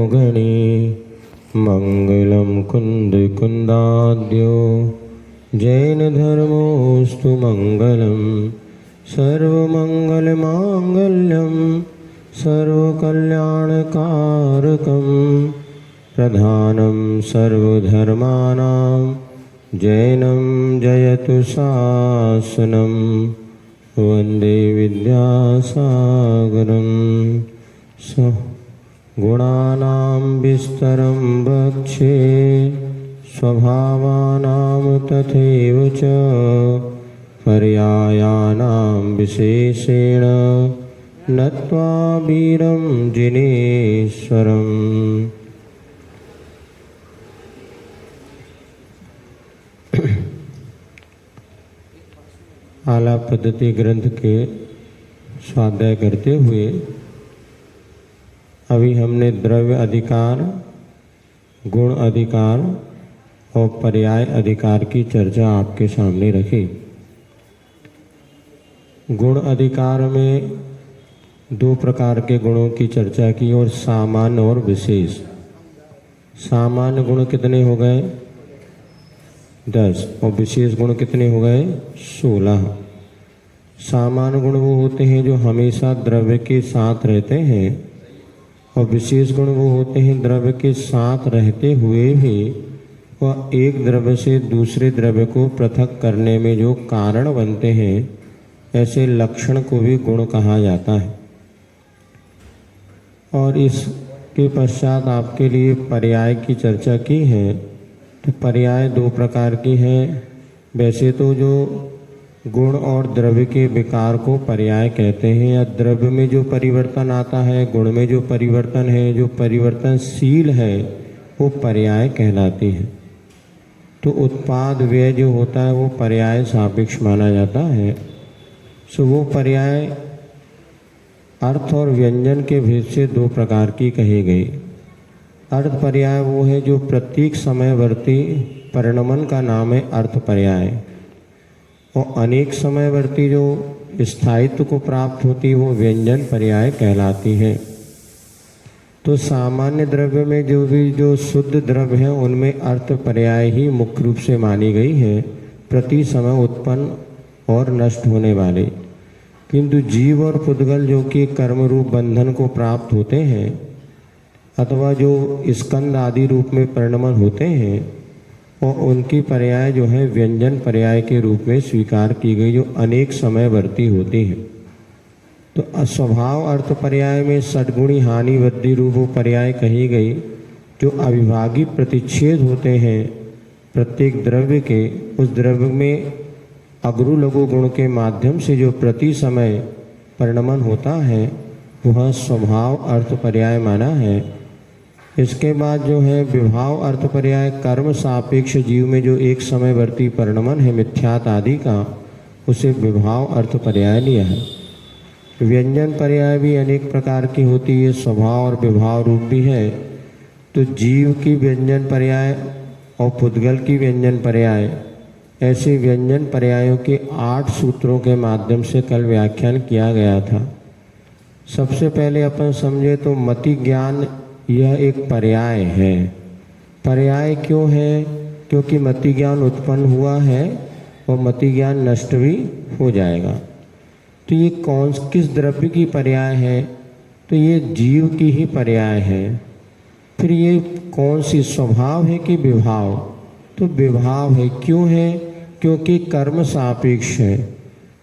गणे मंगलं कुन्दकुन्दाद्यो जैनधर्मोऽस्तु मंगलं सर्वमङ्गलमाङ्गल्यं सर्वकल्याणकारकं प्रधानं सर्वधर्माणां जैनं जयतु शासनं वन्दे विद्यासागरं गुणानां विस्तरं वक्षे स्वभावानां तथैव च पर्यायानां विशेषेण नत्वा वीरं जिनेश्वरम्। आला पद्धति ग्रंथ के स्वाध्याय करते हुए अभी हमने द्रव्य अधिकार, गुण अधिकार और पर्याय अधिकार की चर्चा आपके सामने रखी। गुण अधिकार में दो प्रकार के गुणों की चर्चा की और सामान्य और विशेष। सामान्य गुण कितने हो गए? 10 और विशेष गुण कितने हो गए? 16। सामान्य गुण वो होते हैं जो हमेशा द्रव्य के साथ रहते हैं और विशेष गुण वो होते हैं द्रव्य के साथ रहते हुए भी वह एक द्रव्य से दूसरे द्रव्य को पृथक करने में जो कारण बनते हैं, ऐसे लक्षण को भी गुण कहा जाता है। और इसके पश्चात आपके लिए पर्याय की चर्चा की है। तो पर्याय दो प्रकार की है। वैसे तो जो गुण और द्रव्य के विकार को पर्याय कहते हैं, या द्रव्य में जो परिवर्तन आता है, गुण में जो परिवर्तन है, जो परिवर्तनशील है, वो पर्याय कहलाती है। तो उत्पाद व्यय जो होता है वो पर्याय सापेक्ष माना जाता है। सो वो पर्याय अर्थ और व्यंजन के भेद से दो प्रकार की कही गई। अर्थ पर्याय वो है जो प्रत्येक समयवर्ती परिणमन का नाम है अर्थ पर्याय, और अनेक समयवर्ती जो स्थायित्व को प्राप्त होती वो व्यंजन पर्याय कहलाती है। तो सामान्य द्रव्य में जो शुद्ध द्रव्य है उनमें अर्थ पर्याय ही मुख्य रूप से मानी गई है, प्रति समय उत्पन्न और नष्ट होने वाले। किंतु जीव और पुद्गल जो कि कर्म रूप बंधन को प्राप्त होते हैं अथवा जो स्कंद आदि रूप में परिणमन होते हैं, और उनकी पर्याय जो है व्यंजन पर्याय के रूप में स्वीकार की गई, जो अनेक समयवर्ती होती है। तो स्वभाव अर्थ पर्याय में षड्गुणी हानि वृद्धि रूप पर्याय कही गई, जो अविभागी प्रतिच्छेद होते हैं प्रत्येक द्रव्य के, उस द्रव्य में अग्रु लघु गुण के माध्यम से जो प्रति समय परिणमन होता है वह स्वभाव अर्थ पर्याय माना है। इसके बाद जो है विभाव अर्थ पर्याय कर्म सापेक्ष जीव में जो एक समयवर्ती परिणमन है मिथ्यात आदि का, उसे विभाव अर्थ पर्याय लिया है। व्यंजन पर्याय भी अनेक प्रकार की होती है, स्वभाव और विभाव रूप भी है। तो जीव की व्यंजन पर्याय और पुद्गल की व्यंजन पर्याय, ऐसे व्यंजन पर्यायों के 8 सूत्रों के माध्यम से कल व्याख्यान किया गया था। सबसे पहले अपन समझे तो मति ज्ञान यह एक पर्याय है। पर्याय क्यों है? क्योंकि मति ज्ञान उत्पन्न हुआ है और मति ज्ञान नष्ट भी हो जाएगा। तो ये किस द्रव्य की पर्याय है? तो ये जीव की ही पर्याय है। फिर ये कौन सी स्वभाव है कि विभाव? तो विभाव है। क्यों है? क्योंकि कर्म सापेक्ष है।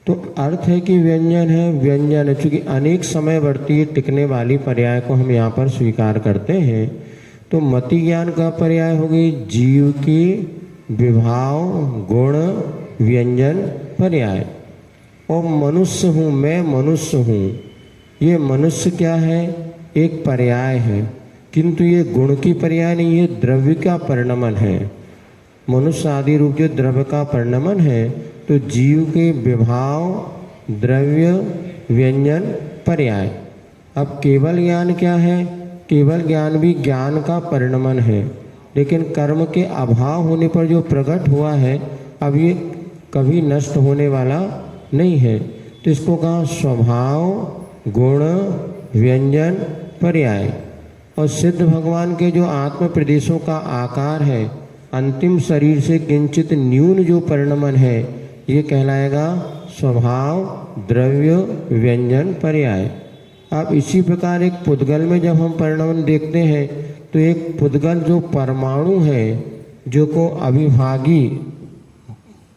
तो अर्थ है कि व्यंजन है, व्यंजन है। चूँकि अनेक समयवर्ती टिकने वाली पर्याय को हम यहाँ पर स्वीकार करते हैं, तो मति ज्ञान का पर्याय हो गई जीव की विभाव गुण व्यंजन पर्याय। और मनुष्य हूँ, मैं मनुष्य हूँ, ये मनुष्य क्या है? एक पर्याय है, किंतु ये गुण की पर्याय नहीं, ये द्रव्य का परिणमन है। मनुष्य आदि रूप जो द्रव्य का परिणमन है, तो जीव के विभाव द्रव्य व्यंजन पर्याय। अब केवल ज्ञान क्या है? केवल ज्ञान भी ज्ञान का परिणमन है, लेकिन कर्म के अभाव होने पर जो प्रकट हुआ है अब ये कभी नष्ट होने वाला नहीं है। तो इसको कहा स्वभाव गुण व्यंजन पर्याय। और सिद्ध भगवान के जो आत्म प्रदेशों का आकार है, अंतिम शरीर से किंचित न्यून जो परिणमन है, ये कहलाएगा स्वभाव द्रव्य व्यंजन पर्याय। अब इसी प्रकार एक पुद्गल में जब हम परिणमन देखते हैं तो एक पुद्गल जो परमाणु है, जो को अविभागी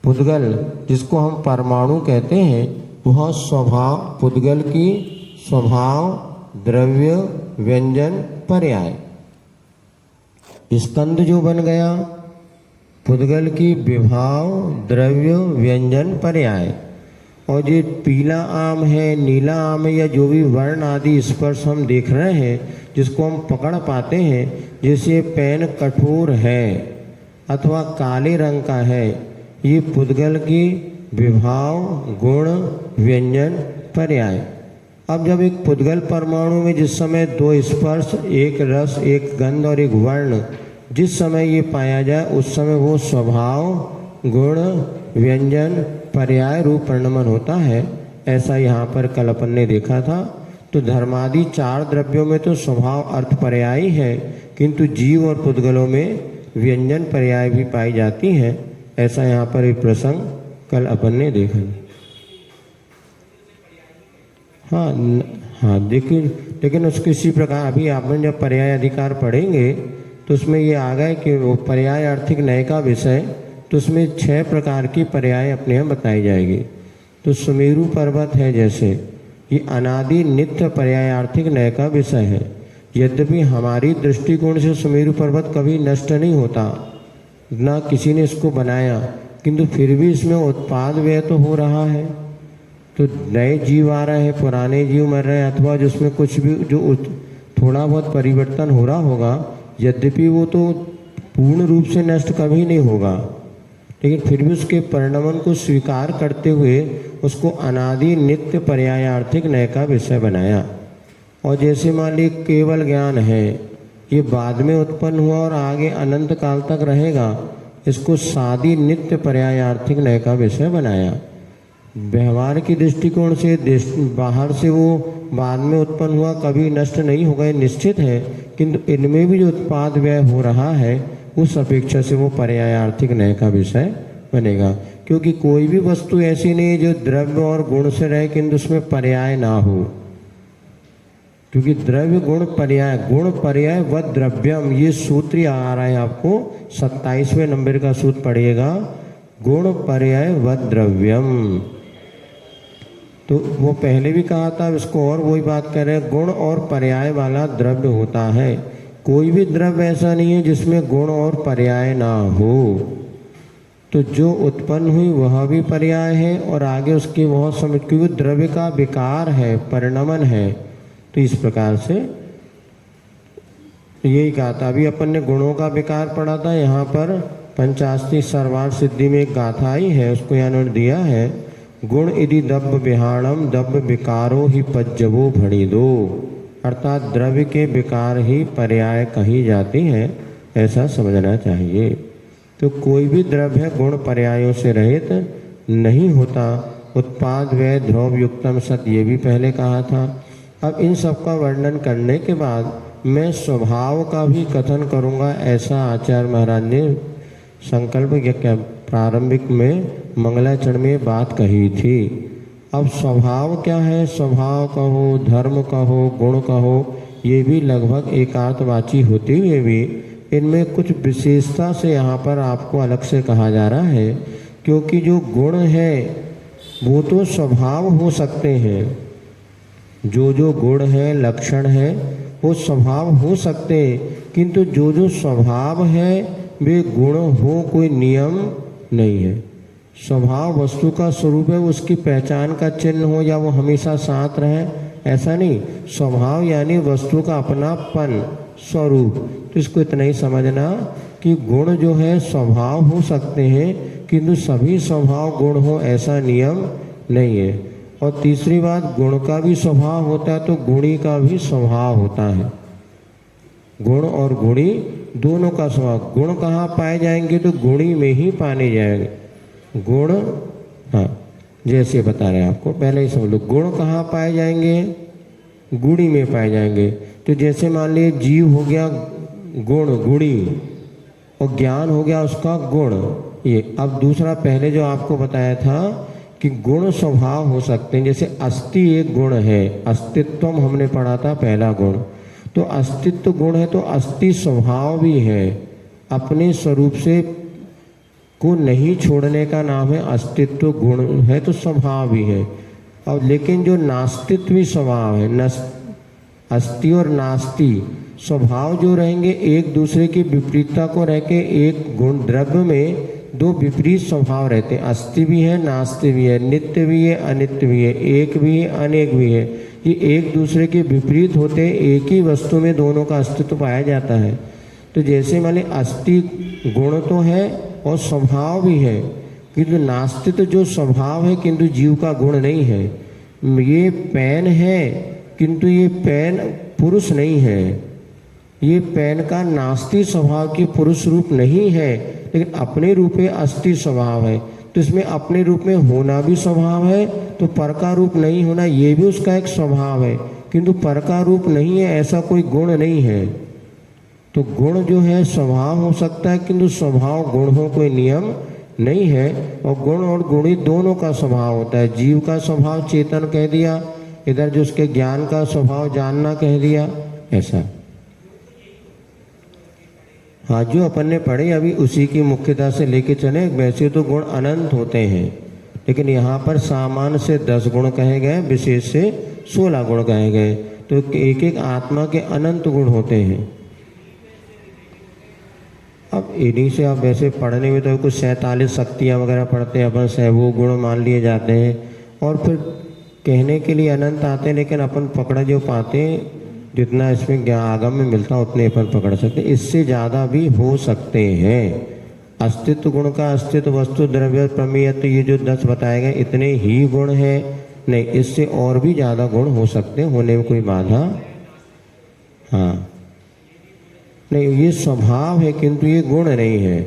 पुद्गल जिसको हम परमाणु कहते हैं, वह स्वभाव पुद्गल की स्वभाव द्रव्य व्यंजन पर्याय। स्कंद जो बन गया पुद्गल की विभाव द्रव्य व्यंजन पर्याय। और ये पीला आम है, नीला आम है, या जो भी वर्ण आदि स्पर्श हम देख रहे हैं, जिसको हम पकड़ पाते हैं, जैसे पेन कठोर है अथवा काले रंग का है, ये पुद्गल की विभाव गुण व्यंजन पर्याय। अब जब एक पुद्गल परमाणु में जिस समय दो स्पर्श, एक रस, एक गंध और एक वर्ण, जिस समय ये पाया जाए, उस समय वो स्वभाव गुण व्यंजन पर्याय रूप परिणमन होता है। ऐसा यहाँ पर कल अपन ने देखा था। तो धर्मादि 4 द्रव्यों में तो स्वभाव अर्थ पर्याय है, किंतु जीव और पुद्गलों में व्यंजन पर्याय भी पाई जाती हैं। ऐसा यहाँ पर एक प्रसंग कल अपन ने देखा। हाँ देखिए, लेकिन उसको इसी प्रकार अभी आपने जब पर्याय अधिकार पढ़ेंगे तो उसमें ये आ गए कि वो पर्याय आर्थिक न्याय का विषय, तो उसमें 6 प्रकार की पर्याय अपने यहाँ बताई जाएगी। तो सुमेरु पर्वत है जैसे, ये अनादि नित्य पर्याय आर्थिक न्याय का विषय है। यद्यपि हमारी दृष्टिकोण से सुमेरु पर्वत कभी नष्ट नहीं होता, ना किसी ने इसको बनाया, किंतु फिर भी इसमें उत्पाद व्यय तो हो रहा है। तो नए जीव आ रहे हैं, पुराने जीव मर रहे हैं, अथवा जिसमें कुछ भी जो थोड़ा बहुत परिवर्तन हो रहा होगा, यद्यपि वो तो पूर्ण रूप से नष्ट कभी नहीं होगा, लेकिन फिर भी उसके परिणमन को स्वीकार करते हुए उसको अनादि नित्य पर्यायार्थिक न्याय का विषय बनाया। और जैसे मान ली केवल ज्ञान है, ये बाद में उत्पन्न हुआ और आगे अनंत काल तक रहेगा, इसको सादी नित्य पर्यायार्थिक न्याय का विषय बनाया। व्यवहार की दृष्टिकोण से बाहर से वो बाद में उत्पन्न हुआ, कभी नष्ट नहीं होगा, ये निश्चित है, किंतु इनमें भी जो उत्पाद व्यय हो रहा है उस अपेक्षा से वो पर्यायार्थिक न्याय का विषय बनेगा। क्योंकि कोई भी वस्तु ऐसी नहीं है जो द्रव्य और गुण से रहे किंतु उसमें पर्याय ना हो। क्योंकि द्रव्य गुण पर्याय व द्रव्यम, ये सूत्र आ रहा है आपको 27वें नंबर का सूत्र पढ़िएगा, गुण पर्याय व द्रव्यम। तो वो पहले भी कहा था, इसको और वही बात कर रहे हैं, गुण और पर्याय वाला द्रव्य होता है। कोई भी द्रव्य ऐसा नहीं है जिसमें गुण और पर्याय ना हो। तो जो उत्पन्न हुई वह भी पर्याय है, और आगे उसकी वह समझ, क्योंकि द्रव्य का विकार है, परिणमन है। तो इस प्रकार से यही कहा था। अभी अपन ने गुणों का विकार पढ़ा था। यहाँ पर पंचास्ति सर्वार्थ सिद्धि में एक गाथा आई है, उसको यहाँ दिया है, गुण यदि दब्ब विहाणम दब्ब विकारो ही पज्जवो भणिदो, अर्थात द्रव्य के विकार ही पर्याय कही जाती हैं, ऐसा समझना चाहिए। तो कोई भी द्रव्य गुण पर्यायों से रहित नहीं होता। उत्पाद व्यय ध्रुव युक्तम सत, ये भी पहले कहा था। अब इन सब का वर्णन करने के बाद मैं स्वभाव का भी कथन करूँगा, ऐसा आचार्य महाराज ने संकल्प प्रारंभिक में मंगलाचरण में बात कही थी। अब स्वभाव क्या है, स्वभाव कहो, धर्म कहो, गुण कहो, ये भी लगभग एकार्थवाची होते हुए भी इनमें कुछ विशेषता से यहाँ पर आपको अलग से कहा जा रहा है। क्योंकि जो गुण है वो तो स्वभाव हो सकते हैं, जो गुण है लक्षण है वो स्वभाव हो सकते हैं, किंतु जो स्वभाव है वे गुण हो कोई नियम नहीं है। स्वभाव वस्तु का स्वरूप है, उसकी पहचान का चिन्ह हो या वो हमेशा साथ रहे, ऐसा नहीं। स्वभाव यानी वस्तु का अपनापन स्वरूप। तो इसको इतना ही समझना कि गुण जो है स्वभाव हो सकते हैं, किंतु सभी स्वभाव गुण हो ऐसा नियम नहीं है। और तीसरी बात, गुण का भी स्वभाव होता है तो गुणी का भी स्वभाव होता है। गुण और गुणी दोनों का स्वभाव। गुण कहाँ पाए जाएंगे, तो गुणी में ही पाने जाएंगे गुण। हाँ, जैसे बता रहे हैं आपको, पहले ही समझ लो, गुण कहाँ पाए जाएंगे, गुणी में पाए जाएंगे। तो जैसे मान लीजिए जीव हो गया गुण, गुणी, और ज्ञान हो गया उसका गुण। ये अब दूसरा पहले जो आपको बताया था कि गुण स्वभाव हो सकते हैं, जैसे अस्थि एक गुण है, अस्तित्वम हमने पढ़ा था पहला गुण, तो अस्तित्व गुण है तो अस्थि स्वभाव भी है, अपने स्वरूप से को नहीं छोड़ने का नाम है अस्तित्व गुण है, तो स्वभाव भी है। और लेकिन जो नास्तित्व भी स्वभाव है, अस्थि और नास्ति स्वभाव जो रहेंगे एक दूसरे की विपरीतता को रह के, एक गुण द्रव्य में दो विपरीत स्वभाव रहते हैं, अस्थि भी है नास्ति भी है, नित्य भी है अनित्य भी है, एक भी है अनेक भी है। ये एक दूसरे के विपरीत होते, एक ही वस्तु में दोनों का अस्तित्व पाया जाता है। तो जैसे मान लीजिए अस्थि गुण तो है और स्वभाव भी है, किंतु नास्तित्व जो स्वभाव है किंतु जीव का गुण नहीं है। ये पैन है किंतु ये पैन पुरुष नहीं है, ये पैन का नास्ति स्वभाव की पुरुष रूप नहीं है, लेकिन अपने रूप में अस्थि स्वभाव है। तो इसमें अपने रूप में होना भी स्वभाव है, तो पर का रूप नहीं होना ये भी उसका एक स्वभाव है, किंतु पर का रूप नहीं है, ऐसा कोई गुण नहीं है। तो गुण जो है स्वभाव हो सकता है, किंतु स्वभाव गुण हो कोई नियम नहीं है। और गुण और गुणी दोनों का स्वभाव होता है। जीव का स्वभाव चेतन कह दिया, इधर जो उसके ज्ञान का स्वभाव जानना कह दिया, ऐसा। हाँ, जो अपन ने पढ़े अभी उसी की मुख्यता से लेके चले। वैसे तो गुण अनंत होते हैं, लेकिन यहाँ पर सामान्य से 10 गुण कहे गए, विशेष से 16 गुण कहे गए। तो एक एक आत्मा के अनंत गुण होते हैं। अब इन्हीं से आप वैसे पढ़ने में तो कुछ 47 शक्तियाँ वगैरह पढ़ते हैं अपन से, वो गुण मान लिए जाते हैं और फिर कहने के लिए अनंत आते हैं, लेकिन अपन पकड़ जो पाते हैं जितना इसमें ज्ञान आगम में मिलता उतने अपन पकड़ सकते हैं, इससे ज़्यादा भी हो सकते हैं। अस्तित्व गुण का अस्तित्व वस्तु द्रव्य प्रमेय, तो ये जो 10 बताए गए इतने ही गुण हैं नहीं, इससे और भी ज़्यादा गुण हो सकते हैं, होने में कोई बाधा हाँ नहीं। ये स्वभाव है किंतु ये गुण नहीं है,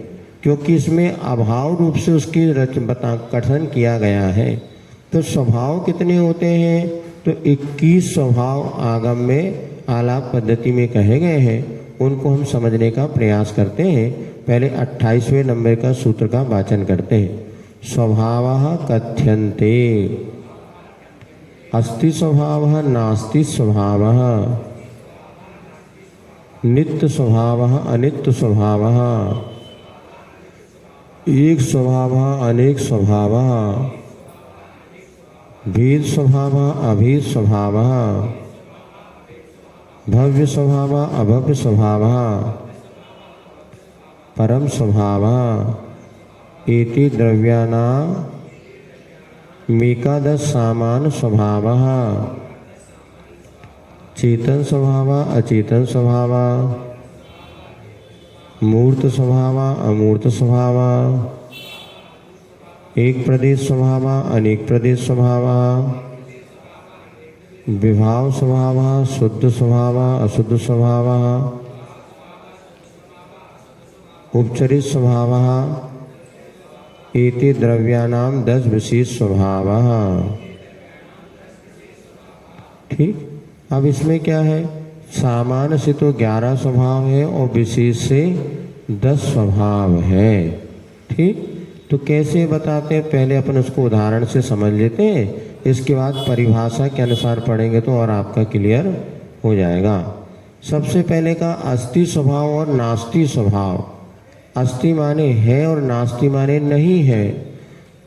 क्योंकि इसमें अभाव रूप से उसकी कथन किया गया है। तो स्वभाव कितने होते हैं? तो 21 स्वभाव आगम में आलाप पद्धति में कहे गए हैं, उनको हम समझने का प्रयास करते हैं। पहले 28वें नंबर का सूत्र का वाचन करते हैं। स्वभावः कथ्यन्ते, अस्ति स्वभावः नास्ति स्वभावः, नित्य स्वभावः अनित्य स्वभावः, एक स्वभावः अनेक स्वभावः, भेद स्वभावः अभेद स्वभावः, भव्य स्वभावः अभव्य स्वभावः, परम स्वभावः, एति द्रव्याणाम् एकादश सामान्य स्वभावः, चेतन स्वभावः अचेतन स्वभावः, मूर्त स्वभावः अमूर्त स्वभावः, एक प्रदेश स्वभावः अनेक प्रदेश स्वभावः, विभाव स्वभावः शुद्ध स्वभावः अशुद्ध स्वभावः, उपचरित स्वभावः, एते द्रव्याणाम 10 विशेष स्वभावः। ठीक, अब इसमें क्या है, सामान्य से तो 11 स्वभाव है और विशेष से 10 स्वभाव है। ठीक, तो कैसे बताते हैं, पहले अपन उसको उदाहरण से समझ लेते हैं, इसके बाद परिभाषा के अनुसार पढ़ेंगे तो और आपका क्लियर हो जाएगा। सबसे पहले का अस्ति स्वभाव और नास्ति स्वभाव। अस्ति माने है और नास्ति माने नहीं है।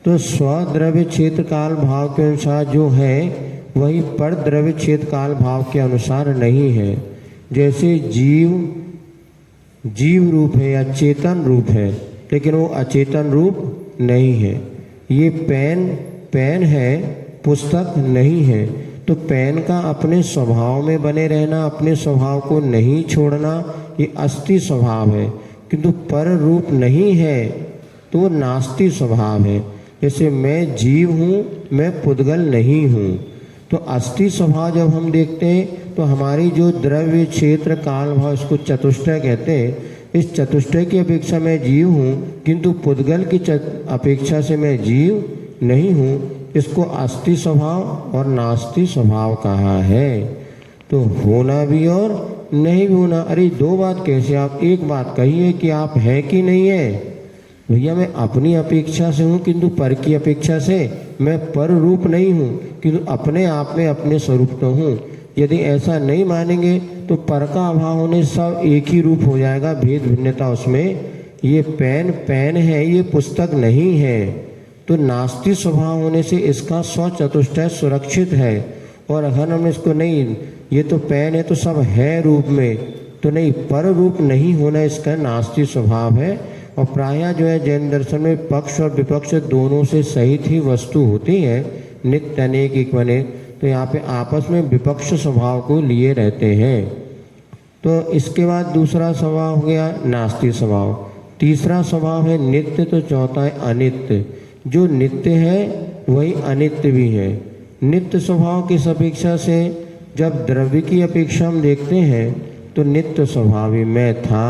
तो स्वद्रव्य क्षेत्र काल भाव के अनुसार जो है वही पर द्रव्य क्षेत्र काल भाव के अनुसार नहीं है। जैसे जीव रूप है या चेतन रूप है, लेकिन वो अचेतन रूप नहीं है। ये पेन है, पुस्तक नहीं है। तो पेन का अपने स्वभाव में बने रहना, अपने स्वभाव को नहीं छोड़ना, ये अस्ति स्वभाव है, किंतु पर रूप नहीं है तो नास्ति स्वभाव है। जैसे मैं जीव हूँ, मैं पुद्गल नहीं हूँ। तो अस्ति स्वभाव जब हम देखते हैं तो हमारी जो द्रव्य क्षेत्र काल भाव, इसको चतुष्टय कहते हैं, इस चतुष्टय की अपेक्षा मैं जीव हूँ, किंतु पुद्गल की अपेक्षा से मैं जीव नहीं हूँ। इसको अस्ति स्वभाव और नास्ति स्वभाव कहा है। तो होना भी और नहीं भी होना। अरे दो बात कैसे? आप एक बात कहिए कि आप है कि नहीं है। भैया मैं अपनी अपेक्षा से हूँ किंतु पर की अपेक्षा से मैं पर रूप नहीं हूँ, किंतु अपने आप में अपने स्वरूप तो हूँ। यदि ऐसा नहीं मानेंगे तो पर का अभाव होने से सब एक ही रूप हो जाएगा, भेद भिन्नता उसमें। ये पेन पेन है, ये पुस्तक नहीं है। तो नास्तिक स्वभाव होने से इसका स्वचतुष्टय सुरक्षित है। और अगर हम इसको नहीं, ये तो पेन है तो सब है रूप में, तो नहीं, पर रूप नहीं होना इसका नास्तिक स्वभाव है। और प्रायः जो है जैन दर्शन में पक्ष और विपक्ष दोनों से सहित ही वस्तु होती है, नित्य अनेक एक बने। तो यहाँ पे आपस में विपक्ष स्वभाव को लिए रहते हैं। तो इसके बाद दूसरा स्वभाव हो गया नास्तिक स्वभाव। तीसरा स्वभाव है नित्य, तो चौथा है अनित्य। जो नित्य है वही अनित्य भी है। नित्य स्वभाव की अपेक्षा से जब द्रव्य की अपेक्षा हम देखते हैं तो नित्य स्वभावी मैं था,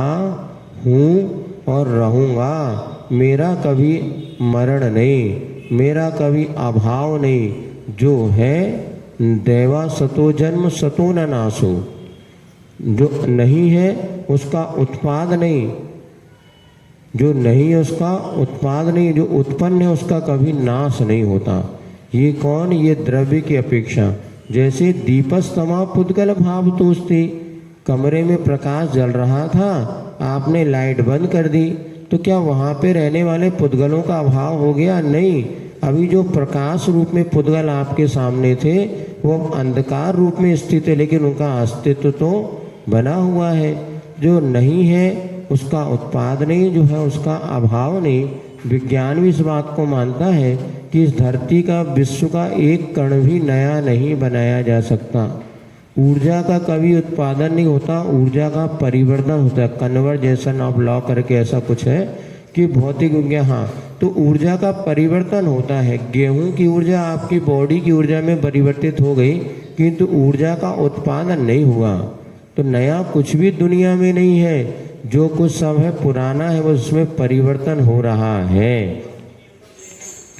हूँ और रहूँगा। मेरा कभी मरण नहीं, मेरा कभी अभाव नहीं। जो है दैवा सतो जन्म सतो न नासो। जो नहीं है उसका उत्पाद नहीं, जो नहीं है उसका उत्पाद नहीं, जो उत्पन्न है उसका कभी नाश नहीं होता। ये कौन? ये द्रव्य की अपेक्षा। जैसे दीपस्तमा पुद्गल भाव तोस्ती, कमरे में प्रकाश जल रहा था, आपने लाइट बंद कर दी तो क्या वहाँ पे रहने वाले पुद्गलों का अभाव हो गया? नहीं। अभी जो प्रकाश रूप में पुद्गल आपके सामने थे वो अंधकार रूप में स्थित है, लेकिन उनका अस्तित्व तो बना हुआ है। जो नहीं है उसका उत्पाद नहीं, जो है उसका अभाव नहीं। विज्ञान भी इस बात को मानता है कि इस धरती का, विश्व का एक कण भी नया नहीं बनाया जा सकता। ऊर्जा का कभी उत्पादन नहीं होता, ऊर्जा का परिवर्तन होता है। कन्वर्जेशन ऑफ लॉ करके ऐसा कुछ है कि भौतिक विज्ञान, हाँ, तो ऊर्जा का परिवर्तन होता है। गेहूं की ऊर्जा आपकी बॉडी की ऊर्जा में परिवर्तित हो गई, किंतु ऊर्जा का उत्पादन नहीं हुआ। तो नया कुछ भी दुनिया में नहीं है, जो कुछ सब है पुराना है, वो उसमें परिवर्तन हो रहा है।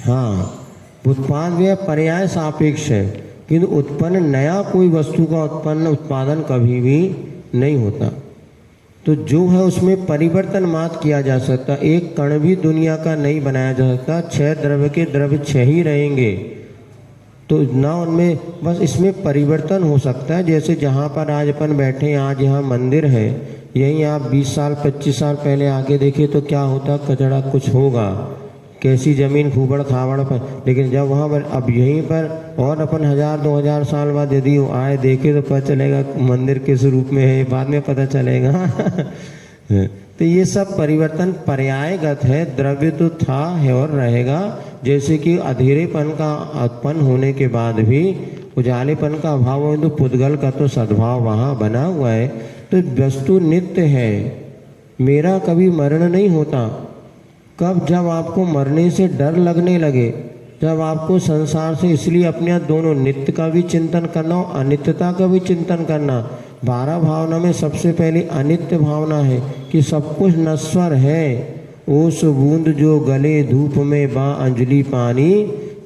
हाँ, उत्पाद भी पर्याय सापेक्ष है, किंतु उत्पन्न नया कोई वस्तु का उत्पादन कभी भी नहीं होता। तो जो है उसमें परिवर्तन मात्र किया जा सकता। एक कण भी दुनिया का नहीं बनाया जा सकता। 6 द्रव्य के द्रव्य 6 ही रहेंगे, तो ना उनमें, बस इसमें परिवर्तन हो सकता है। जैसे जहाँ पर आज अपन बैठे हैं, आज यहाँ मंदिर है, यहीं आप 20 साल 25 साल पहले आके देखे तो क्या होता? कचड़ा कुछ होगा, कैसी ज़मीन खूबड़ खावड़ पर। लेकिन जब वहाँ पर, अब यहीं पर और अपन 1000-2000 साल बाद यदि आए देखे तो पता चलेगा मंदिर किस रूप में है, बाद में पता चलेगा। तो ये सब परिवर्तन पर्यायगत है। द्रव्य तो था है और रहेगा। जैसे कि अधेरेपन का उत्पन्न होने के बाद भी उजालेपन का अभाव हो, तो पुद्गल का तो सद्भाव वहाँ बना हुआ है। तो वस्तु नित्य है, मेरा कभी मरण नहीं होता। कब? जब आपको मरने से डर लगने लगे, जब आपको संसार से, इसलिए अपने दोनों नित्य का भी चिंतन करना और अनित्यता का भी चिंतन करना। 12 भावना में सबसे पहले अनित्य भावना है कि सब कुछ नश्वर है। ओस बूंद जो गले धूप में बा अंजलि पानी,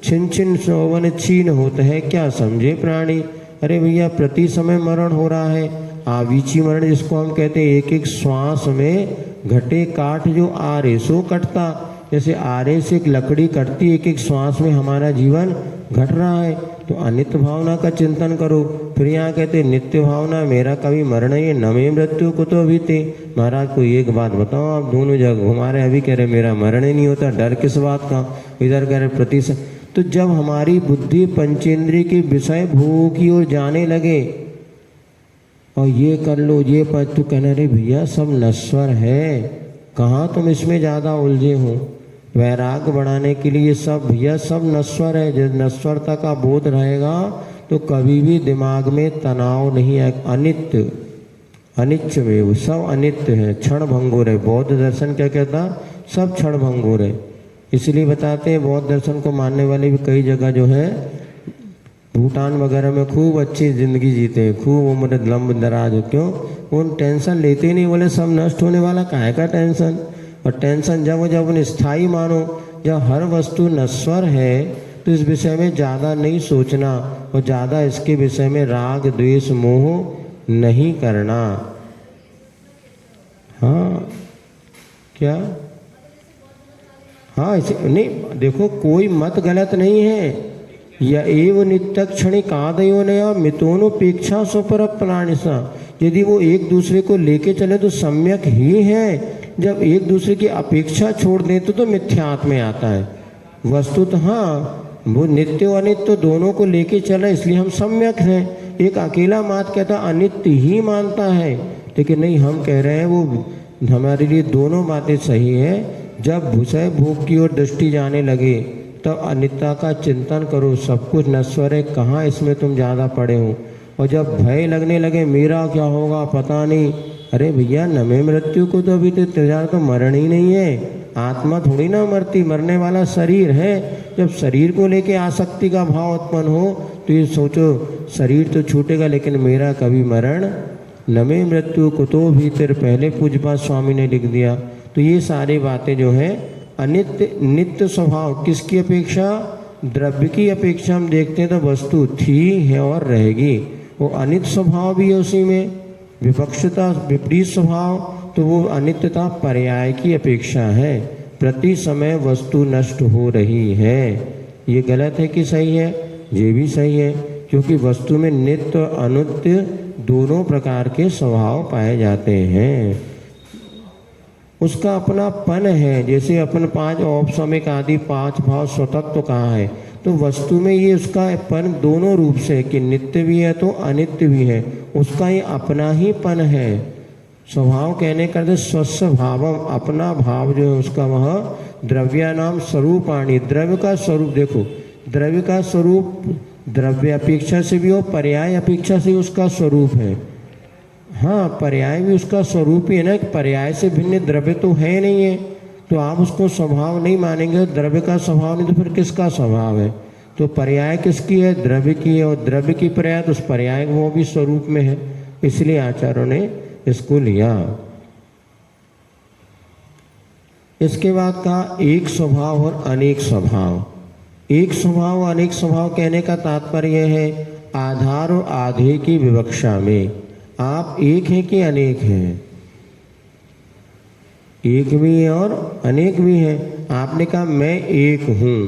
छिन छिन सौवन छीन होता है क्या समझे प्राणी। अरे भैया प्रति समय मरण हो रहा है। आवीची मरण जिसको हम कहते हैं, एक एक श्वास में घटे काट जो आरे सो कटता। जैसे आरे से एक लकड़ी कटती, एक एक श्वास में हमारा जीवन घट रहा है। तो अनित्य भावना का चिंतन करो। फिर यहाँ कहते नित्य भावना, मेरा कभी मरण है न में मृत्यु को तो अभी थे। महाराज को एक बात बताओ, आप दोनों जगह हमारे अभी कह रहे मेरा मरण ही नहीं होता, डर किस बात का? इधर कह रहे प्रतिशत। तो जब हमारी बुद्धि पंचेंद्रिय के विषय भोग की ओर जाने लगे और ये कर लो ये पर, तो कहना रे भैया सब नश्वर है, कहाँ तुम इसमें ज़्यादा उलझे हो। वैराग्य बढ़ाने के लिए सब भैया सब नश्वर है। जब नश्वरता का बोध रहेगा तो कभी भी दिमाग में तनाव नहीं है। अनित्य अनित्य में सब अनित्य है, क्षण भंगुर है। बौद्ध दर्शन क्या कहता? सब क्षण भंगुर है। इसलिए बताते हैं बौद्ध दर्शन को मानने वाले भी कई जगह जो है भूटान वगैरह में खूब अच्छी ज़िंदगी जीते हैं, खूब उम्र लंब दराज हो। क्यों? उन टेंशन लेते ही नहीं, बोले सब नष्ट होने वाला, काहे का टेंशन। और टेंशन जब स्थायी मानो, जब हर वस्तु नश्वर है तो इस विषय में ज़्यादा नहीं सोचना और ज़्यादा इसके विषय में राग द्वेष मोह नहीं करना। हाँ क्या, हाँ इसे नहीं देखो, कोई मत गलत नहीं है। या एव नित्य क्षणिक आदयो नया मितोनुपेक्षा सुपर प्राणिसा, यदि वो एक दूसरे को लेके चले तो सम्यक ही है। जब एक दूसरे की अपेक्षा छोड़ दें तो मिथ्यात्व में आता है। वस्तुतः हाँ वो नित्य और अनित्य दोनों को लेके चला, इसलिए हम सम्यक हैं। एक अकेला मात कहता अनित्य ही मानता है, लेकिन नहीं, हम कह रहे हैं वो हमारे लिए दोनों बातें सही है। जब विषय भोग की ओर दृष्टि जाने लगे तब अनित्य का चिंतन करो, सब कुछ नश्वर है, कहाँ इसमें तुम ज़्यादा पड़े हो। और जब भय लगने लगे मेरा क्या होगा पता नहीं, अरे भैया नमे मृत्यु को तो अभी तो मरण ही नहीं है। आत्मा थोड़ी ना मरती, मरने वाला शरीर है। जब शरीर को लेके आसक्ति का भाव उत्पन्न हो तो ये सोचो शरीर तो छूटेगा लेकिन मेरा कभी मरण नमे मृत्यु को तो भीतर, पहले पूज्यपाद स्वामी ने लिख दिया। तो ये सारी बातें जो है अनित्य नित्य स्वभाव किसकी अपेक्षा, द्रव्य की अपेक्षा हम देखते हैं तो वस्तु थी है और रहेगी। वो अनित्य स्वभाव भी है, उसी में विपक्षता विपरीत स्वभाव, तो वो अनित्यता पर्याय की अपेक्षा है। प्रति समय वस्तु नष्ट हो रही है। ये गलत है कि सही है? ये भी सही है, क्योंकि वस्तु में नित्य और अनित्य दोनों प्रकार के स्वभाव पाए जाते हैं। उसका अपनापन है। जैसे अपन पांच औपसमिक आदि पांच भाव स्वतत्व कहा है, तो वस्तु में ये उसका पन दोनों रूप से है कि नित्य भी है तो अनित्य भी है। उसका ये अपना ही पन है। स्वभाव कहने करते स्वस्व भावम, अपना भाव जो है उसका वह द्रव्यानाम स्वरूपाणि, द्रव्य का स्वरूप देखो, द्रव्य का स्वरूप द्रव्य अपेक्षा से भी हो, पर्याय अपेक्षा से उसका स्वरूप है। हाँ पर्याय भी उसका स्वरूप ही है ना, कि पर्याय से भिन्न द्रव्य तो है नहीं है, तो आप उसको स्वभाव नहीं मानेंगे। द्रव्य का स्वभाव नहीं तो फिर किसका स्वभाव है? तो पर्याय किसकी है? द्रव्य की है, और द्रव्य की पर्याय तो उस पर्याय वो भी स्वरूप में है, इसलिए आचार्यों ने इसको लिया। इसके बाद कहा एक स्वभाव और अनेक स्वभाव। एक स्वभाव अनेक स्वभाव कहने का तात्पर्य है आधार और आधेय की विवक्षा में आप एक हैं कि अनेक हैं? एक भी है और अनेक भी है। आपने कहा मैं एक हूँ,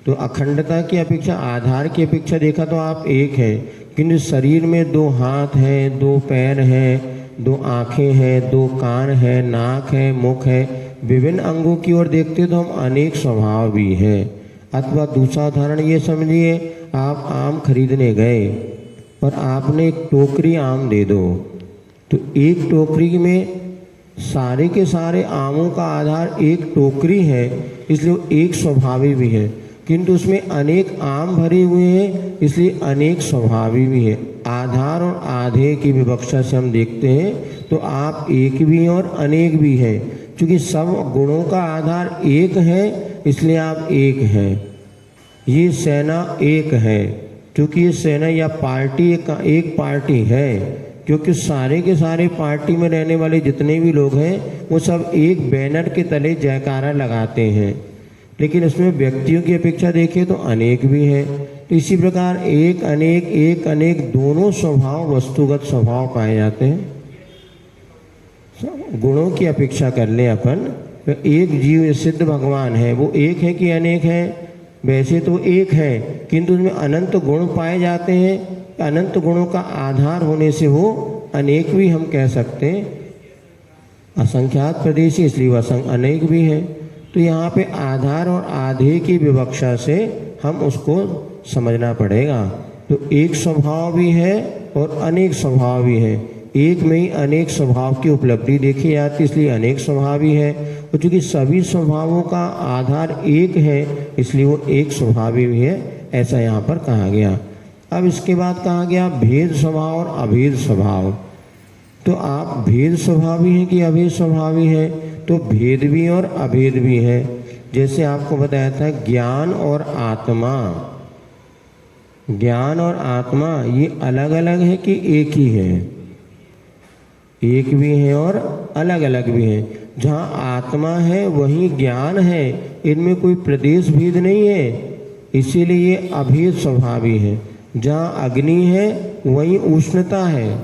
तो अखंडता की अपेक्षा आधार की अपेक्षा देखा तो आप एक हैं, किंतु शरीर में दो हाथ हैं, दो पैर हैं, दो आँखें हैं, दो कान हैं, नाक है, मुख है, विभिन्न अंगों की ओर देखते तो हम अनेक स्वभाव भी हैं। अथवा दूसरा उदाहरण ये समझिए, आप आम खरीदने गए और आपने एक टोकरी आम दे दो, तो एक टोकरी में सारे के सारे आमों का आधार एक टोकरी है, इसलिए वो एक स्वभावी भी है, किंतु उसमें अनेक आम भरे हुए हैं, इसलिए अनेक स्वभावी भी है। आधार और आधेय की विवक्षा से हम देखते हैं तो आप एक भी और अनेक भी हैं। क्योंकि सब गुणों का आधार एक है, इसलिए आप एक हैं। ये सेना एक है, क्योंकि ये सेना या पार्टी एक पार्टी है, क्योंकि सारे के सारे पार्टी में रहने वाले जितने भी लोग हैं वो सब एक बैनर के तले जयकारा लगाते हैं। लेकिन इसमें व्यक्तियों की अपेक्षा देखें तो अनेक भी है। तो इसी प्रकार एक अनेक दोनों स्वभाव वस्तुगत स्वभाव पाए जाते हैं। गुणों की अपेक्षा कर ले अपन, तो एक जीव सिद्ध भगवान है, वो एक है कि अनेक है? वैसे तो एक है, किंतु उसमें अनंत गुण पाए जाते हैं। अनंत गुणों का आधार होने से वो अनेक भी हम कह सकते हैं। असंख्यात प्रदेशी, इसलिए वह अनेक भी है। तो यहाँ पे आधार और आधेय की विवक्षा से हम उसको समझना पड़ेगा। तो एक स्वभाव भी है और अनेक स्वभाव भी है। एक में ही अनेक स्वभाव की उपलब्धि देखी जाती, इसलिए अनेक स्वभावी है। और चूँकि सभी स्वभावों का आधार एक है, इसलिए वो एक स्वभावी भी है, ऐसा यहाँ पर कहा गया। अब इसके बाद कहा गया भेद स्वभाव और अभेद स्वभाव। तो आप भेद स्वभावी हैं कि अभेद स्वभावी हैं? तो भेद भी और अभेद भी है। जैसे आपको बताया था ज्ञान और आत्मा, ज्ञान और आत्मा ये अलग अलग है कि एक ही है? एक भी है और अलग अलग भी है। जहाँ आत्मा है वहीं ज्ञान है, इनमें कोई प्रदेश भेद नहीं है। इसीलिए ये अभेद स्वभावी है। जहाँ अग्नि है वहीं उष्णता है,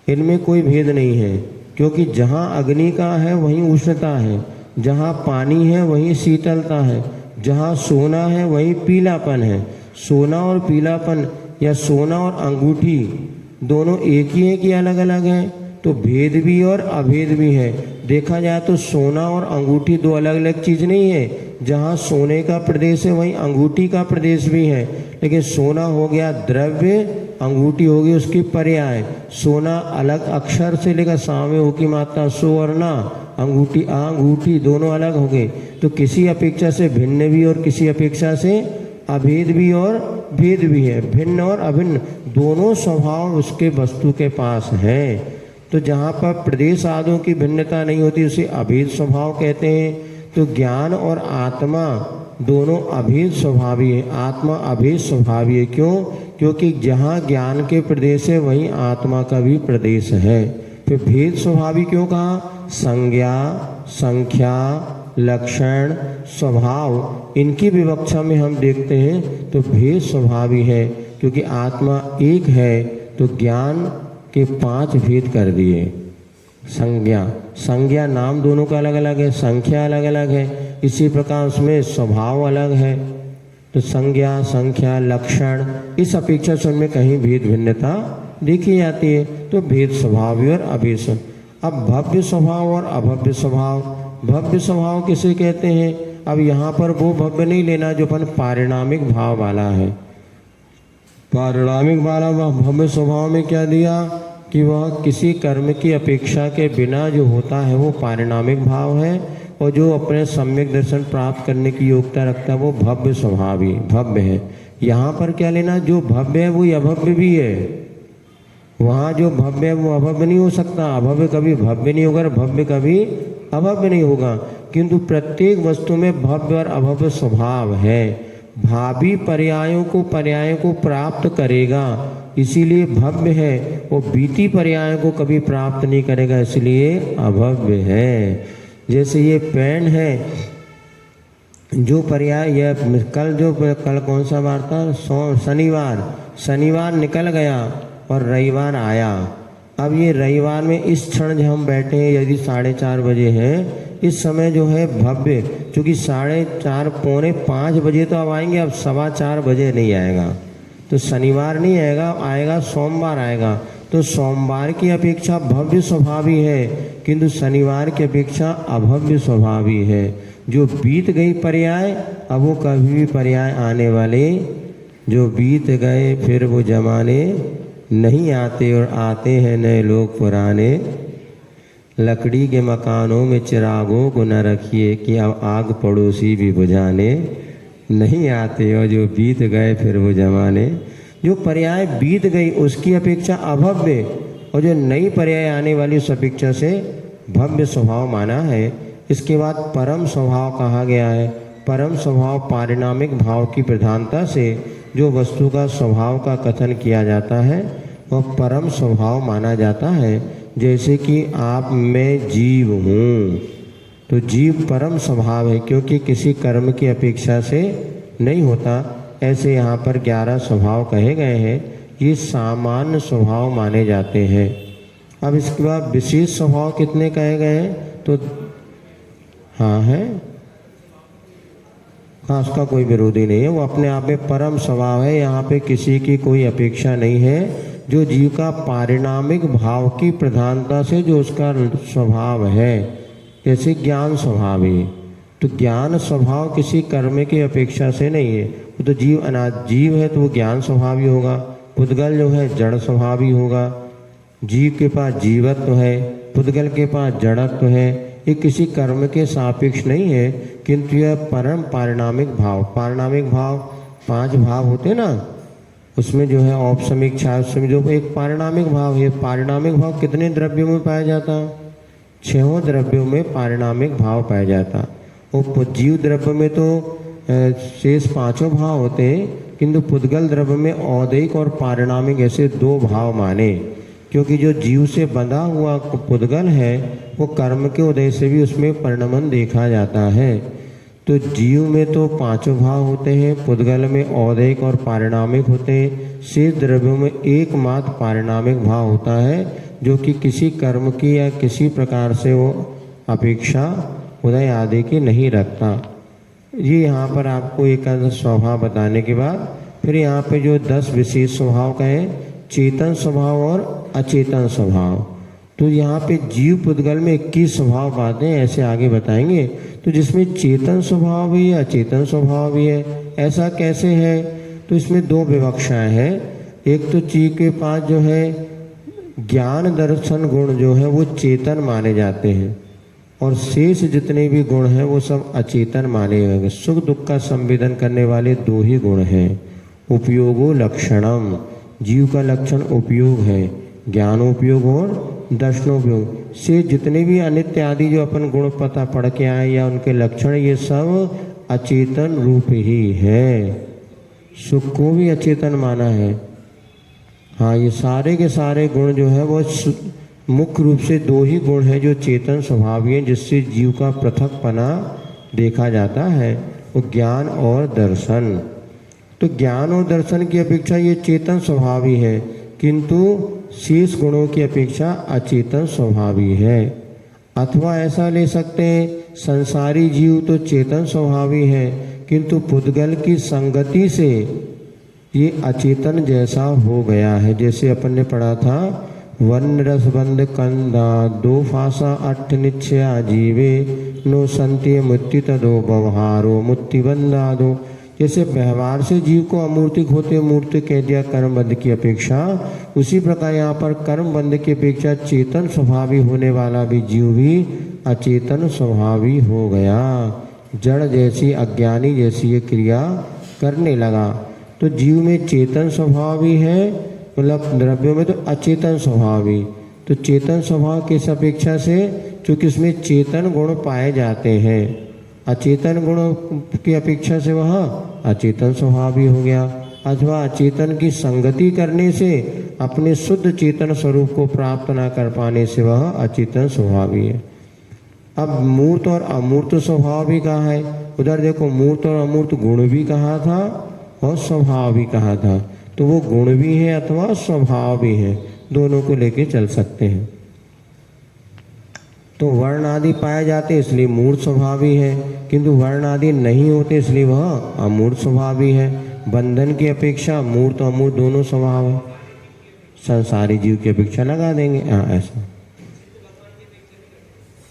इनमें कोई भेद नहीं है, क्योंकि जहाँ अग्नि का है वहीं उष्णता है, जहाँ पानी है वहीं शीतलता है, जहाँ सोना है वहीं पीलापन है। सोना और पीलापन या सोना और अंगूठी दोनों एक ही है कि अलग अलग हैं? तो भेद भी और अभेद भी है। देखा जाए तो सोना और अंगूठी दो अलग अलग चीज़ नहीं है। जहाँ सोने का प्रदेश है वहीं अंगूठी का प्रदेश भी है, लेकिन सोना हो गया द्रव्य, अंगूठी होगी उसकी पर्याय। सोना अलग अक्षर से लेकर सामने हो की मात्रा सो और ना, अंगूठी अंगूठी दोनों अलग हो गए। तो किसी अपेक्षा से भिन्न भी और किसी अपेक्षा से अभेद भी और भेद भी है। भिन्न और अभिन्न दोनों स्वभाव उसके वस्तु के पास हैं। तो जहाँ पर प्रदेश आदियों की भिन्नता नहीं होती उसे अभेद स्वभाव कहते हैं। तो ज्ञान और आत्मा दोनों अभेद स्वभावी है। आत्मा अभेद स्वभावी है। क्यों? क्योंकि जहाँ ज्ञान के प्रदेश है वहीं आत्मा का भी प्रदेश है। फिर भेद स्वभावी क्यों कहा? संज्ञा, संख्या, लक्षण, स्वभाव, इनकी विवक्षा में हम देखते हैं तो भेद स्वभावी है। क्योंकि आत्मा एक है तो ज्ञान के 5 भेद कर दिए। संज्ञा नाम दोनों का अलग अलग है, संख्या अलग अलग है, इसी प्रकार उसमें स्वभाव अलग है। तो संज्ञा, संख्या, लक्षण, इस अपेक्षा से उनमें कहीं भेद भिन्नता देखी जाती है। तो भेद स्वभावी और अभेद। अब भव्य स्वभाव और अभव्य स्वभाव। भव्य स्वभाव किसे कहते हैं? अब यहाँ पर वो भव्य नहीं लेना जो अपन पारिणामिक भाव वाला है। पारिणामिक वाला भव्य स्वभाव में क्या दिया कि वह किसी कर्म की अपेक्षा के बिना जो होता है वो पारिणामिक भाव है, और जो अपने सम्यक दर्शन प्राप्त करने की योग्यता रखता है वो भव्य स्वभावी भव्य है। यहाँ पर क्या लेना? जो भव्य है वो अभव्य भी है। वहाँ जो भव्य है वो अभव्य नहीं हो सकता, अभव्य कभी भव्य नहीं होगा, भव्य कभी अभव्य नहीं होगा। किंतु प्रत्येक वस्तु में भव्य और अभव्य स्वभाव है। भावी पर्यायों को प्राप्त करेगा इसीलिए भव्य है, और बीती पर्यायों को कभी प्राप्त नहीं करेगा इसलिए अभव्य है। जैसे ये पेन है, जो पर्याय यह कल कौन सा वार था? शनिवार निकल गया और रविवार आया। अब ये रविवार में इस क्षण जो हम बैठे हैं, यदि 4:30 बजे हैं, इस समय जो है भव्य, क्योंकि 4:30 पौने 5 बजे तो अब आएंगे, अब 4:15 बजे नहीं आएगा। तो शनिवार नहीं आएगा, आएगा सोमवार आएगा। तो सोमवार की अपेक्षा भव्य स्वभावी है, किंतु शनिवार की अपेक्षा अभव्य स्वभावी है। जो बीत गई पर्याय अब वो कभी भी पर्याय आने वाले, जो बीत गए फिर वो जमाने नहीं आते, और आते हैं नए लोग पुराने। लकड़ी के मकानों में चिरागों को न रखिए कि अब आग पड़ोसी भी बुझाने नहीं आते, और जो बीत गए फिर वो जमाने। जो पर्याय बीत गई उसकी अपेक्षा अभव्य, और जो नई पर्याय आने वाली उस अपेक्षा से भव्य स्वभाव माना है। इसके बाद परम स्वभाव कहा गया है। परम स्वभाव पारिणामिक भाव की प्रधानता से जो वस्तु का स्वभाव का कथन किया जाता है वह परम स्वभाव माना जाता है। जैसे कि आप मैं जीव हूँ, तो जीव परम स्वभाव है, क्योंकि किसी कर्म की अपेक्षा से नहीं होता। ऐसे यहाँ पर 11 स्वभाव कहे गए हैं, ये सामान्य स्वभाव माने जाते हैं। अब इसके बाद विशेष स्वभाव कितने कहे गए हैं? तो हाँ है, हाँ, उसका कोई विरोधी नहीं है, वो अपने आप में परम स्वभाव है। यहाँ पे किसी की कोई अपेक्षा नहीं है। जो जीव का पारिणामिक भाव की प्रधानता से जो उसका स्वभाव है, जैसे ज्ञान स्वभाव है, तो ज्ञान स्वभाव किसी कर्म की अपेक्षा से नहीं है। वो तो जीव है तो वो ज्ञान स्वभावी होगा। पुद्गल जो है जड़ स्वभावी होगा। जीव के पास जीवत्व है, पुद्गल के पास जड़त्व है। ये किसी कर्म के सापेक्ष नहीं है, किंतु यह परम पारिणामिक भाव। पारिणामिक भाव 5 भाव होते ना, उसमें जो है औपसमिक, छायासमिक, जो एक पारिणामिक भाव है। पारिणामिक भाव कितने द्रव्यों में पाया जाता? 6 द्रव्यों में पारिणामिक भाव पाया जाता। वो जीव द्रव्य में तो शेष 5 भाव होते हैं, किंतु पुद्गल द्रव्य में औदैक और पारिणामिक ऐसे 2 भाव माने। क्योंकि जो जीव से बंधा हुआ पुद्गल है वो कर्म के उदय से भी उसमें परिणमन देखा जाता है। तो जीव में तो पांचों भाव होते हैं, पुद्गल में औदैहिक और पारिणामिक होते हैं। शेष द्रव्यों में एकमात्र पारिणामिक भाव होता है, जो कि किसी कर्म की या किसी प्रकार से वो अपेक्षा उदय आदि की नहीं रखता। ये यहाँ पर आपको एकादश स्वभाव बताने के बाद फिर यहाँ पे जो 10 विशेष स्वभाव का है, चेतन स्वभाव और अचेतन स्वभाव। तो यहाँ पे जीव पुद्गल में 21 स्वभाव पाते हैं, ऐसे आगे बताएंगे। तो जिसमें चेतन स्वभाव भी है, अचेतन स्वभाव भी है, ऐसा कैसे है? तो इसमें दो विवक्षाएं हैं। एक तो जीव के पास जो है ज्ञान दर्शन गुण जो है वो चेतन माने जाते हैं, और शेष जितने भी गुण हैं वो सब अचेतन माने गए। सुख दुख का संवेदन करने वाले दो ही गुण हैं। उपयोगो लक्षणम, जीव का लक्षण उपयोग है, ज्ञानोपयोग और दर्शनोपयोग। से जितने भी अनित्य आदि जो अपन गुण पता पढ़ के आए या उनके लक्षण, ये सब अचेतन रूप ही है। सुख को भी अचेतन माना है। हाँ, ये सारे के सारे गुण जो है वो मुख्य रूप से दो ही गुण हैं जो चेतन स्वभावी हैं, जिससे जीव का पृथकपना देखा जाता है, वो ज्ञान और दर्शन। तो ज्ञान और दर्शन की अपेक्षा ये चेतन स्वभावी है, किंतु शेष गुणों की अपेक्षा अचेतन स्वभावी है। अथवा ऐसा ले सकते हैं, संसारी जीव तो चेतन स्वभावी है, किंतु पुद्गल की संगति से ये अचेतन जैसा हो गया है। जैसे अपन ने पढ़ा था, वन रसबंध कंदा दो फासा अट्ठ निश्चया जीवे नो संत्य मुक्ति तदो व्यवहारो मुक्तिबंधा दो। जैसे व्यवहार से जीव को अमूर्तिक होते मूर्ति कह दिया कर्मबंध की अपेक्षा, उसी प्रकार यहाँ पर कर्मबंध की अपेक्षा चेतन स्वभावी होने वाला भी जीव भी अचेतन स्वभावी हो गया। जड़ जैसी अज्ञानी जैसी ये क्रिया करने लगा। तो जीव में चेतन स्वभाव भी है, मतलब द्रव्यों में तो अचेतन स्वभाव भी। तो चेतन स्वभाव किस अपेक्षा से? क्योंकि उसमें चेतन गुण पाए जाते हैं, अचेतन गुण की अपेक्षा से वह अचेतन स्वभाव भी हो गया। अथवा अचेतन की संगति करने से अपने शुद्ध चेतन स्वरूप को प्राप्त न कर पाने से वह अचेतन स्वभावी है। अब मूर्त और अमूर्त स्वभाव भी कहा है। उधर देखो, मूर्त और अमूर्त गुण भी कहा था और स्वभाव भी कहा था। तो वो गुण भी है अथवा स्वभाव भी है, दोनों को लेके चल सकते हैं। तो वर्ण आदि पाए जाते इसलिए मूर्त स्वभावी है, किंतु वर्ण आदि नहीं होते इसलिए वह अमूर्त स्वभावी है। बंधन की अपेक्षा मूर्त अमूर्त दोनों स्वभाव है। संसारी जीव की अपेक्षा लगा देंगे ऐसा।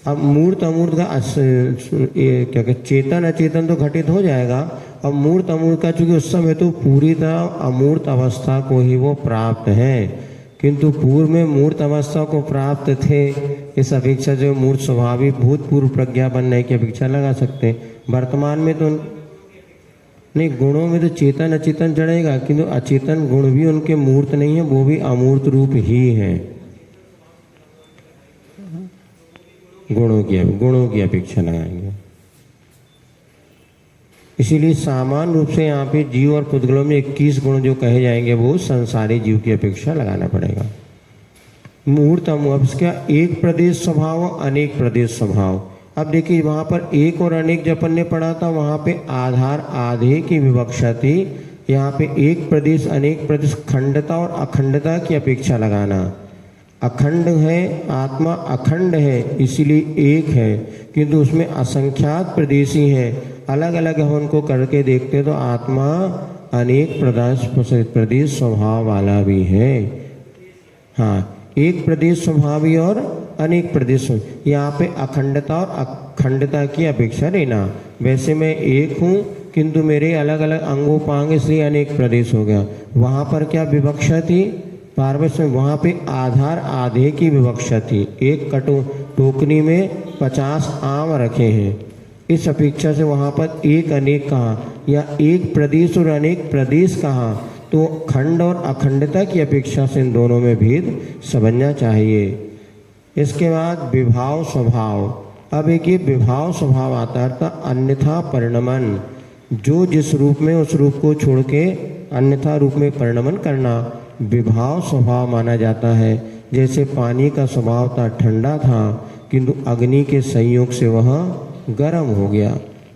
अब मूर्त अमूर्त का क्या कहते, चेतन अचेतन तो घटित हो जाएगा। अब मूर्त अमूर्त का चूंकि उस समय तो पूरी तरह अमूर्त अवस्था को ही वो प्राप्त है, किंतु पूर्व में मूर्त अवस्था को प्राप्त थे, इस अपेक्षा जो मूर्त स्वभावी भूतपूर्व प्रज्ञा बनने की अपेक्षा लगा सकते हैं। वर्तमान में तो नहीं, गुणों में तो चेतन अचेतन चढ़ेगा, किंतु अचेतन गुण भी उनके मूर्त नहीं है, वो भी अमूर्त रूप ही है। गुणों की अपेक्षा लगाएंगे। इसीलिए सामान्य रूप से यहाँ पे जीव और पुद्गलों में 21 गुण जो कहे जाएंगे वो संसारी जीव की अपेक्षा लगाना पड़ेगा। मूर्त अब इसका एक प्रदेश स्वभाव, अनेक प्रदेश स्वभाव। अब देखिए वहाँ पर एक और अनेक जब अपन ने पढ़ा था, वहाँ पे आधार आधे की विवक्षा थी। यहाँ पे एक प्रदेश अनेक प्रदेश, खंडता और अखंडता की अपेक्षा लगाना। अखंड है, आत्मा अखंड है इसीलिए एक है, किंतु उसमें असंख्यात प्रदेशी हैं, अलग अलग हम उनको करके देखते तो आत्मा अनेक प्रदेश स्वभाव वाला भी है। हाँ, एक प्रदेश स्वभावी और अनेक प्रदेश। यहाँ पे अखंडता और अखंडता की अपेक्षा लेना। वैसे मैं एक हूँ किंतु मेरे अलग अलग अंगोपांग इसलिए अनेक प्रदेश हो गया। वहाँ पर क्या विवक्षा थी? पार्वश में वहाँ पे आधार आधे की विवक्षा थी। एक टोकनी में 50 आम रखे हैं, इस अपेक्षा से वहाँ पर एक अनेक कहा, या एक प्रदेश और अनेक प्रदेश कहा। तो खंड और अखंडता की अपेक्षा से इन दोनों में भेद समझना चाहिए। इसके बाद विभाव स्वभाव। अब एक ये विभाव स्वभाव आता है अर्थात अन्यथा परिणमन, जो जिस रूप में उस रूप को छोड़ के अन्यथा रूप में परिणमन करना विभाव स्वभाव माना जाता है। जैसे पानी का स्वभाव था ठंडा था, किंतु अग्नि के संयोग से वह गर्म हो गया,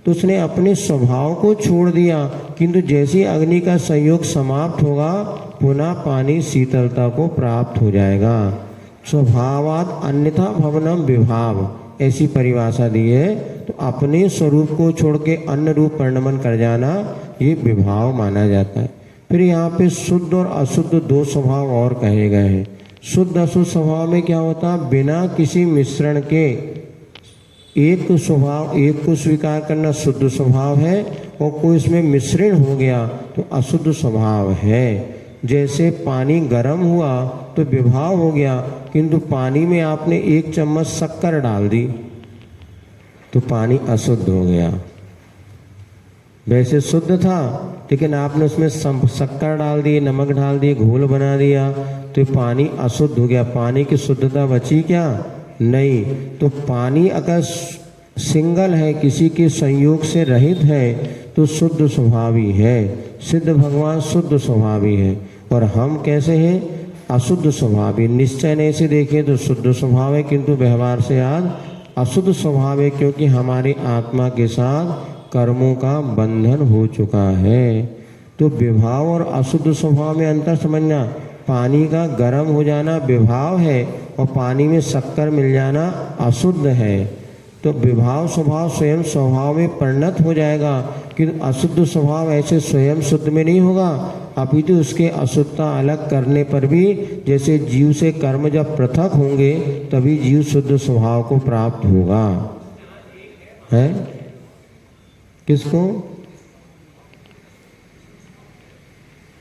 तो तो उसने अपने स्वभाव को छोड़ दिया, किंतु जैसे अग्नि का संयोग समाप्त होगा पुनः पानी शीतलता को प्राप्त हो जाएगा। स्वभावात अन्यथा भवनम विभाव, ऐसी परिभाषा दी है। तो अपने स्वरूप को छोड़ के अन्य रूप परिणमन कर जाना ये विभाव माना जाता है। फिर यहाँ पे शुद्ध और अशुद्ध दो स्वभाव और कहे गए हैं। शुद्ध अशुद्ध स्वभाव में क्या होता है, बिना किसी मिश्रण के एक स्वभाव एक को स्वीकार करना शुद्ध स्वभाव है, और कोई इसमें मिश्रण हो गया तो अशुद्ध स्वभाव है। जैसे पानी गर्म हुआ तो विभाव हो गया, किंतु पानी में आपने एक चम्मच शक्कर डाल दी तो पानी अशुद्ध हो गया। वैसे शुद्ध था लेकिन आपने उसमें शक्कर डाल दी, नमक डाल दिए, घोल बना दिया तो पानी अशुद्ध हो गया। पानी की शुद्धता बची क्या? नहीं। तो पानी अगर सिंगल है, किसी के संयोग से रहित है, तो शुद्ध स्वभावी है। सिद्ध भगवान शुद्ध स्वभावी है, और हम कैसे हैं? अशुद्ध स्वभावी। निश्चय नहीं से देखें तो शुद्ध स्वभाव है, किंतु व्यवहार से आज अशुद्ध स्वभाव है, क्योंकि हमारी आत्मा के साथ कर्मों का बंधन हो चुका है। तो विभाव और अशुद्ध स्वभाव में अंतर समझना। पानी का गर्म हो जाना विभाव है, और पानी में शक्कर मिल जाना अशुद्ध है। तो विभाव स्वभाव स्वयं स्वभाव में परिणत हो जाएगा, किंतु अशुद्ध स्वभाव ऐसे स्वयं शुद्ध में नहीं होगा, अपितु उसके अशुद्धता अलग करने पर भी, जैसे जीव से कर्म जब पृथक होंगे तभी जीव शुद्ध स्वभाव को प्राप्त होगा। है किसको?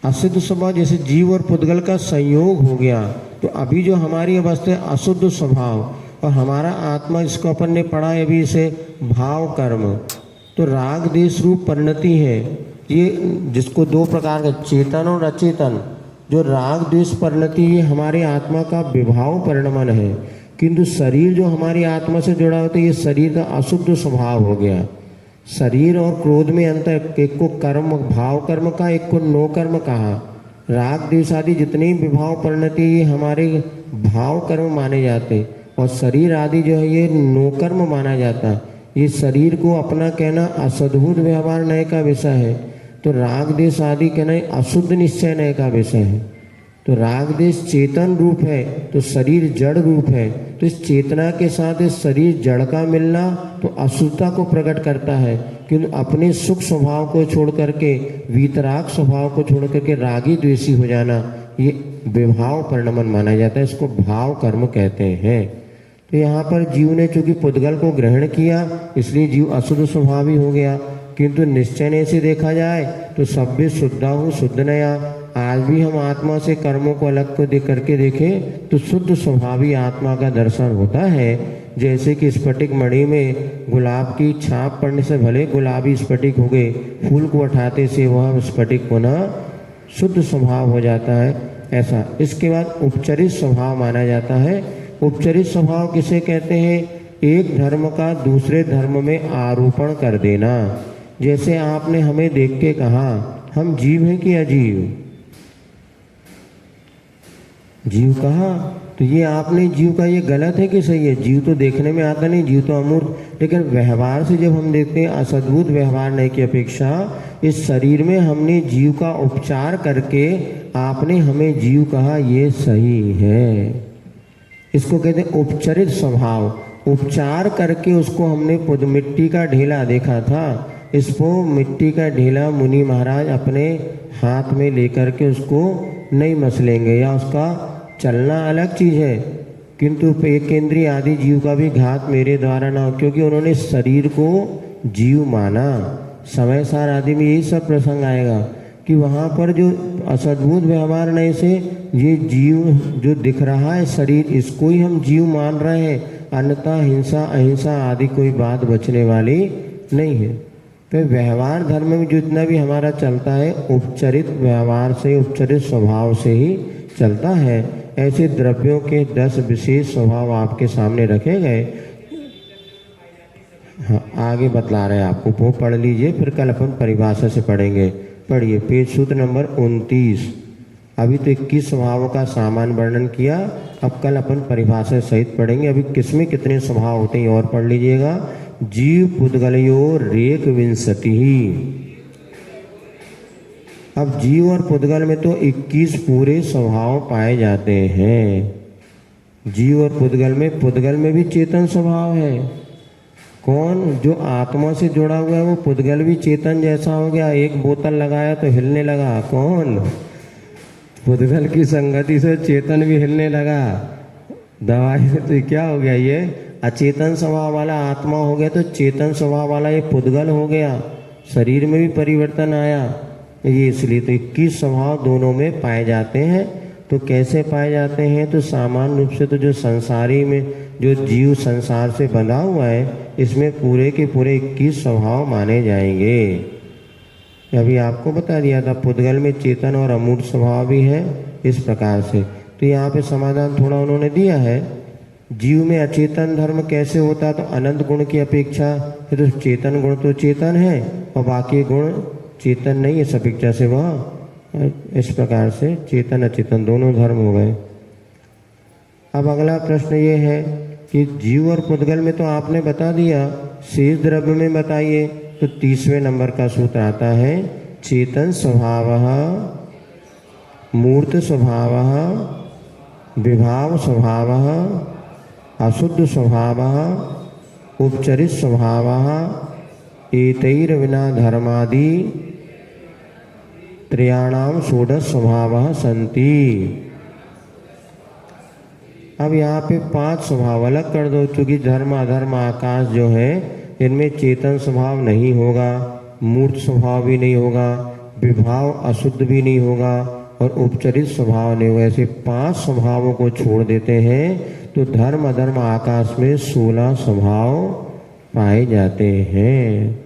अशुद्ध स्वभाव जैसे जीव और पुद्गल का संयोग हो गया, तो अभी जो हमारी अवस्था है अशुद्ध स्वभाव, और हमारा आत्मा इसको अपन ने पढ़ा है अभी इसे भाव कर्म, तो राग देश रूप परिणति है ये, जिसको दो प्रकार का चेतन और अचेतन। जो राग द्वेष परिणति ये हमारी आत्मा का विभाव परिणमन है, किंतु शरीर जो हमारी आत्मा से जुड़ा होता है ये शरीर का अशुद्ध स्वभाव हो गया। शरीर और क्रोध में अंतर, एक को कर्म भाव कर्म का, एक को नो कर्म कहा। राग द्वेष आदि जितने विभाव परिणति ये हमारे भाव कर्म माने जाते, और शरीर आदि जो है ये नो कर्म माना जाता। ये शरीर को अपना कहना असद्भुत व्यवहार नय का विषय है, तो राग देश आदि कहना अशुद्ध निश्चय नय का विषय है। तो राग देश चेतन रूप है, तो शरीर जड़ रूप है। तो इस चेतना के साथ इस शरीर जड़ का मिलना तो अशुद्धता को प्रकट करता है, किंतु अपने सुख स्वभाव को छोड़ करके, वीतराग स्वभाव को छोड़ करके रागी द्वेषी हो जाना ये विभाव परिणमन माना जाता है। इसको भाव कर्म कहते हैं। तो यहाँ पर जीव ने चूंकि पुद्गल को ग्रहण किया इसलिए जीव अशुद्ध स्वभावी हो गया, किंतु निश्चय ने से देखा जाए तो सभ्य शुद्धा हूँ शुद्ध नया। आज भी हम आत्मा से कर्मों को अलग को देख करके देखें तो शुद्ध स्वभावी आत्मा का दर्शन होता है। जैसे कि स्फटिक मणि में गुलाब की छाप पड़ने से भले गुलाबी स्फटिक हो गए, फूल को उठाते से वह स्फटिक पुनः शुद्ध स्वभाव हो जाता है, ऐसा। इसके बाद उपचरित स्वभाव माना जाता है। उपचरित स्वभाव किसे कहते हैं? एक धर्म का दूसरे धर्म में आरोपण कर देना। जैसे आपने हमें देख के कहा हम जीव हैं कि अजीव? जीव कहा, तो ये आपने जीव का ये गलत है कि सही है? जीव तो देखने में आता नहीं, जीव तो अमूर्त, लेकिन व्यवहार से जब हम देखते हैं असद्भुत व्यवहार नहीं की अपेक्षा इस शरीर में हमने जीव का उपचार करके आपने हमें जीव कहा, ये सही है। इसको कहते हैं उपचरित स्वभाव। उपचार करके उसको हमने मिट्टी का ढेला देखा था, इसको मिट्टी का ढेला मुनि महाराज अपने हाथ में लेकर के उसको नहीं मसलेंगे, या उसका चलना अलग चीज़ है, किंतु एक केंद्रीय आदि जीव का भी घात मेरे द्वारा ना हो, क्योंकि उन्होंने शरीर को जीव माना। समय सार आदि में यही सब प्रसंग आएगा कि वहाँ पर जो असद्भुत व्यवहार नहीं से ये जीव जो दिख रहा है शरीर, इसको ही हम जीव मान रहे हैं, अन्यथा हिंसा अहिंसा आदि कोई बात बचने वाली नहीं है। तो व्यवहार धर्म में जितना भी हमारा चलता है उपचरित व्यवहार से, उपचरित स्वभाव से ही चलता है। ऐसे द्रव्यों के 10 विशेष स्वभाव आपके सामने रखे गए। हाँ, आगे बतला रहे हैं आपको, वो पढ़ लीजिए, फिर कल अपन परिभाषा से पढ़ेंगे। पढ़िए पेज सूत्र नंबर 29। अभी तो 21 स्वभावों का सामान्य वर्णन किया, अब कल अपन परिभाषा सहित पढ़ेंगे। अभी किसमें कितने स्वभाव होते हैं और पढ़ लीजिएगा। जीव पुद्गलयो रेक विंशति। अब जीव और पुद्गल में तो 21 पूरे स्वभाव पाए जाते हैं। जीव और पुद्गल में भी चेतन स्वभाव है। कौन? जो आत्मा से जुड़ा हुआ है वो पुद्गल भी चेतन जैसा हो गया। एक बोतल लगाया तो हिलने लगा। कौन? पुद्गल की संगति से चेतन भी हिलने लगा। दवाई में तो क्या हो गया? ये अचेतन स्वभाव वाला आत्मा हो गया तो चेतन स्वभाव वाला ये पुद्गल हो गया। शरीर में भी परिवर्तन आया। ये इसलिए तो 21 स्वभाव दोनों में पाए जाते हैं। तो कैसे पाए जाते हैं? तो सामान्य रूप से तो जो संसारी में जो जीव संसार से बंधा हुआ है इसमें पूरे के पूरे 21 स्वभाव माने जाएंगे। अभी आपको बता दिया था पुद्गल में चेतन और अमूर्त स्वभाव भी है इस प्रकार से। तो यहाँ पे समाधान थोड़ा उन्होंने दिया है। जीव में अचेतन धर्म कैसे होता? तो अनंत गुण की अपेक्षा तो चेतन गुण तो चेतन है और बाकी गुण चेतन नहीं है। इस अपेक्षा से वह इस प्रकार से चेतन अचेतन दोनों धर्म हो गए। अब अगला प्रश्न ये है कि जीव और पुद्गल में तो आपने बता दिया, शेष द्रव्य में बताइए। तो 30वें नंबर का सूत्र आता है चेतन स्वभावः, मूर्त स्वभावः, विभाव स्वभावः, अशुद्ध स्वभावः, उपचरित स्वभावः, एतैर्विना धर्मादि त्रयाणाम षोडश स्वभावः सन्ति। अब यहाँ पे 5 स्वभाव अलग कर दो, क्योंकि धर्म अधर्म आकाश जो है इनमें चेतन स्वभाव नहीं होगा, मूर्त स्वभाव भी नहीं होगा, विभाव अशुद्ध भी नहीं होगा और उपचरित स्वभाव नहीं होगा। ऐसे 5 स्वभावों को छोड़ देते हैं तो धर्म अधर्म आकाश में 16 स्वभाव पाए जाते हैं।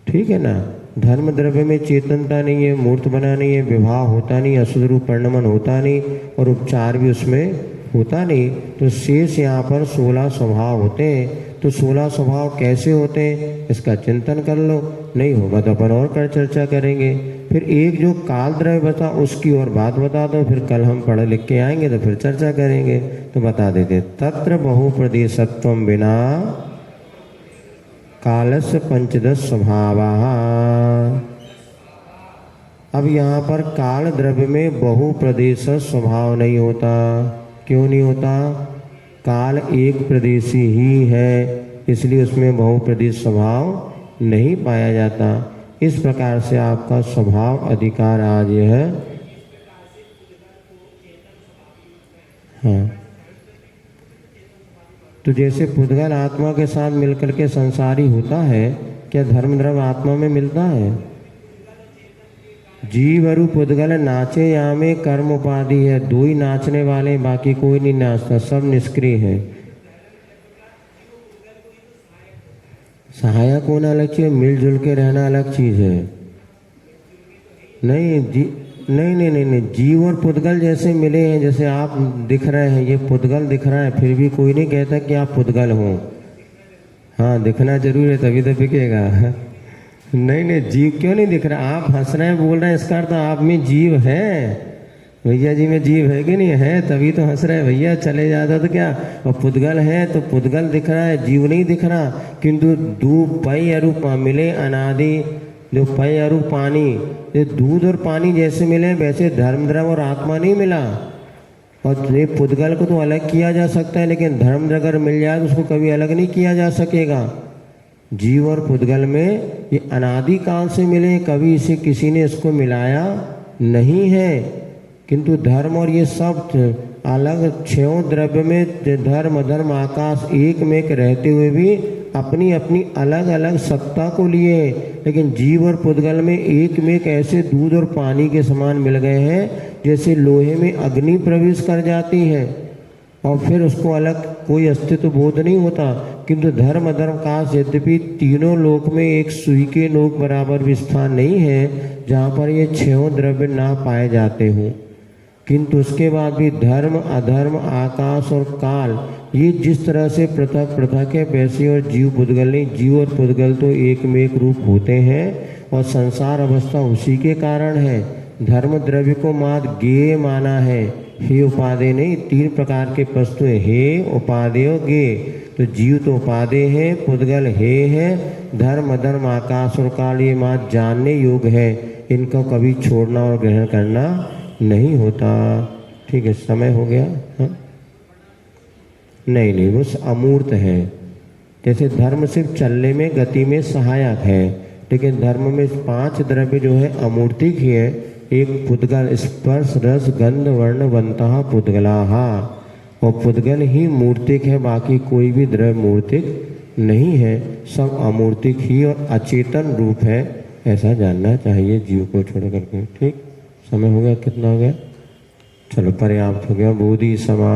ठीक है ना? धर्म द्रव्य में चेतनता नहीं है, मूर्त बना नहीं है, विवाह होता नहीं, अशुद्ध रूप परिणमन होता नहीं और उपचार भी उसमें होता नहीं। तो शेष यहाँ पर 16 स्वभाव होते हैं। तो 16 स्वभाव कैसे होते हैं इसका चिंतन कर लो। नहीं होगा तो अपन और कर चर्चा करेंगे। फिर एक जो काल द्रव्य बता उसकी और बात बता दो, फिर कल हम पढ़ लिख के आएंगे तो फिर चर्चा करेंगे। तो बता देते तत्र बहुप्रदेशत्वं विना कालस्य 15 स्वभावः। अब यहाँ पर काल द्रव्य में बहुप्रदेश स्वभाव नहीं होता। क्यों नहीं होता? काल एक प्रदेशी ही है, इसलिए उसमें बहुप्रदेश स्वभाव नहीं पाया जाता। इस प्रकार से आपका स्वभाव अधिकार आज है। हाँ, तो जैसे पुद्गल आत्मा के साथ मिलकर के संसारी होता है, क्या धर्म द्रव्य आत्मा में मिलता है? जीव और पुद्गल नाचे यहाँ में कर्म उपाधि है। 2 ही नाचने वाले, बाकी कोई नहीं नाचता, सब निष्क्रिय है। सहायक होना अलग चीज, मिलजुल के रहना अलग चीज है। नहीं, जीव और पुद्गल जैसे मिले हैं, जैसे आप दिख रहे हैं, ये पुद्गल दिख रहा है, फिर भी कोई नहीं कहता कि आप पुद्गल हो। हाँ, दिखना जरूर है तभी तो बिकेगा। नहीं, जीव क्यों नहीं दिख रहा? आप हंस रहे हैं, बोल रहे हैं, इसका अर्थ आप में जीव है। भैया जी में जीव है कि नहीं है? तभी तो हंस रहे हैं। भैया चले जाता तो क्या? और पुद्गल है तो पुद्गल दिख रहा है, जीव नहीं दिख रहा। किंतु दू पई अरूप मिले अनादि, जो पय अरू पानी, ये दूध और पानी जैसे मिले वैसे धर्म द्रव्य और आत्मा नहीं मिला। और ये पुद्गल को तो अलग किया जा सकता है, लेकिन धर्म द्रव्य अगर मिल जाए तो उसको कभी अलग नहीं किया जा सकेगा। जीव और पुद्गल में ये अनादि काल से मिले, कभी इसे किसी ने इसको मिलाया नहीं है। किंतु धर्म और ये सब अलग 6 द्रव्य में धर्म धर्म आकाश एक में एक रहते हुए भी अपनी अपनी अलग अलग सत्ता को लिए। लेकिन जीव और पुद्गल में एक में एक ऐसे दूध और पानी के समान मिल गए हैं, जैसे लोहे में अग्नि प्रवेश कर जाती है और फिर उसको अलग कोई अस्तित्व बोध नहीं होता। किंतु धर्म अधर्म काश यद्यपि तीनों लोक में एक सुई के नोक बराबर भी स्थान नहीं है जहाँ पर ये 6 द्रव्य ना पाए जाते हों। किंतु उसके बाद भी धर्म अधर्म आकाश और काल ये जिस तरह से पृथक पृथक है, वैसे और जीव पुद्गल नहीं। जीव और पुद्गल तो एक में एक रूप होते हैं और संसार अवस्था उसी के कारण है। धर्म द्रव्य को मात गे माना है, हे उपादेय नहीं। 3 प्रकार के वस्तु है, हे उपादेय गे। तो जीव तो उपादेय है, पुद्गल हे है, धर्म धर्म आकाश और काल ये बात जानने योग्य है, इनको कभी छोड़ना और ग्रहण करना नहीं होता। ठीक है, समय हो गया। हाँ? नहीं, वो अमूर्त है। जैसे धर्म सिर्फ चलने में, गति में सहायक है, लेकिन धर्म में 5 द्रव्य जो है अमूर्तिक ही है। एक पुद्गल, स्पर्श रस गंध वर्ण वंतः पुद्गलाहा, और पुद्गल ही मूर्तिक है, बाकी कोई भी द्रव्य मूर्तिक नहीं है, सब अमूर्तिक ही और अचेतन रूप है, ऐसा जानना चाहिए जीव को छोड़ करके। ठीक, समय हो गया, कितना हो गया? चलो पर्याप्त हो गया। बोधि समाज